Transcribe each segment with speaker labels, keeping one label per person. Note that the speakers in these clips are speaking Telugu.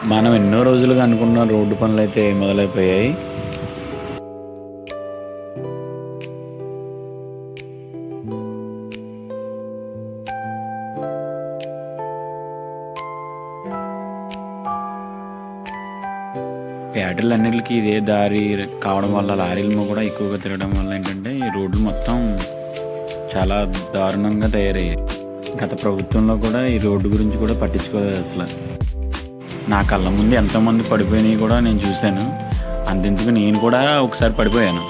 Speaker 1: మనం ఎన్నో రోజులుగా అనుకున్న రోడ్డు పనులు అయితే మొదలైపోయాయి. పేటలన్నిటికి ఇదే దారి కావడం వల్ల లారీలు కూడా ఎక్కువగా తిరగడం వల్ల ఏంటంటే ఈ రోడ్లు మొత్తం చాలా దారుణంగా తయారయ్యాయి. గత ప్రభుత్వంలో కూడా ఈ రోడ్డు గురించి కూడా పట్టించుకోలేదు అసలు. నా కళ్ళ ముందు ఎంతోమంది పడిపోయినాయి కూడా నేను చూశాను. అంతెందుకు నేను కూడా ఒకసారి పడిపోయాను.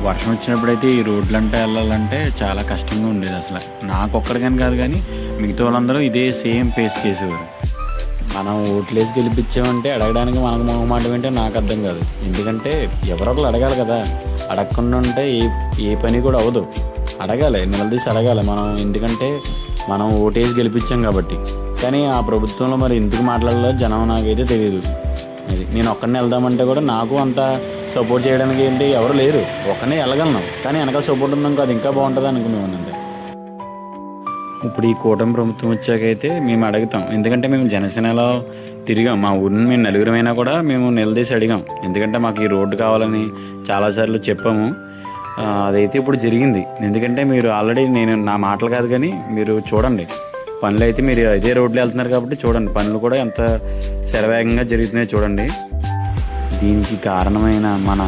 Speaker 1: వర్షం వచ్చినప్పుడైతే ఈ రోడ్లంటే వెళ్ళాలంటే చాలా కష్టంగా ఉండేది అసలు. నాకు ఒక్కడికని కాదు కానీ మిగతా వాళ్ళందరూ ఇదే సేమ్ ఫేస్ చేసేవారు. మనం ఓట్లేసి గెలిపించామంటే అడగడానికి మనకు మొహమాటం ఏంటో నాకు అర్థం కాదు. ఎందుకంటే ఎవరొకరు అడగాలి కదా. అడగకుండా ఉంటే ఏ పని కూడా అవ్వదు. అడగాలి, నిలదీసి అడగాలి మనం. ఎందుకంటే మనం ఓటేసి గెలిపించాం కాబట్టి. కానీ ఆ ప్రభుత్వంలో మరి ఎందుకు మాట్లాడాలో జనం నాకైతే తెలియదు. అది నేను ఒక్కడిని వెళ్దామంటే కూడా నాకు అంత సపోర్ట్ చేయడానికి ఏంటి ఎవరు లేరు. ఒక్కనే వెళ్ళగలను, కానీ వెనకాల సపోర్ట్ ఉందాం అది ఇంకా బాగుంటుంది అనుకునేవానండి. ఇప్పుడు ఈ కూటమి ప్రభుత్వం వచ్చాకైతే మేము అడుగుతాం. ఎందుకంటే మేము జనసేనలో తిరిగాం. మా ఊరిని మేము నలుగురమైనా కూడా మేము నిలదీసి అడిగాం. ఎందుకంటే మాకు ఈ రోడ్డు కావాలని చాలాసార్లు చెప్పాము. అదైతే ఇప్పుడు జరిగింది. ఎందుకంటే మీరు ఆల్రెడీ నేను నా మాటలు కాదు కానీ మీరు చూడండి, పనులు అయితే మీరు ఇదే రోడ్లు వెళ్తున్నారు కాబట్టి చూడండి, పనులు కూడా ఎంత శరవేగంగా జరుగుతున్నాయో చూడండి. దీనికి కారణమైన మన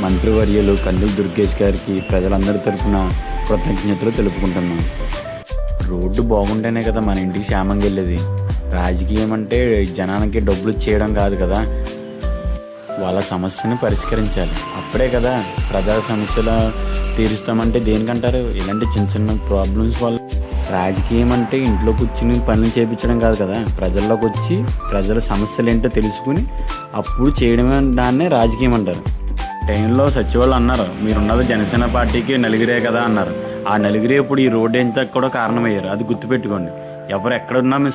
Speaker 1: మంత్రివర్యులు కందుల దుర్గేష్ గారికి ప్రజలందరి తరఫున కృతజ్ఞతలు తెలుపుకుంటున్నాం. రోడ్డు బాగుంటేనే కదా మన ఇంటికి క్షేమంగా వెళ్ళేది. రాజకీయం అంటే జనానికి డబ్బులు చేయడం కాదు కదా, వాళ్ళ సమస్యను పరిష్కరించాలి. అప్పుడే కదా ప్రజా సమస్యలు తీరుస్తామంటే దేనికంటారు? ఇలాంటి చిన్న చిన్న ప్రాబ్లమ్స్ వల్ల. రాజకీయం అంటే ఇంట్లో కూర్చుని పనులు చేయించడం కాదు కదా, ప్రజల్లోకి వచ్చి ప్రజల సమస్యలు ఏంటో తెలుసుకుని అప్పుడు చేయడమే దాన్నే రాజకీయం అంటారు. టైంలో సచివాళ్ళు అన్నారు మీరున్నది జనసేన పార్టీకి నలుగురే కదా అన్నారు. ఆ నలుగురే ఇప్పుడు ఈ రోడ్డు ఎంత కూడా కారణమయ్యారు. అది గుర్తుపెట్టుకోండి. ఎవరు ఎక్కడున్నా మేము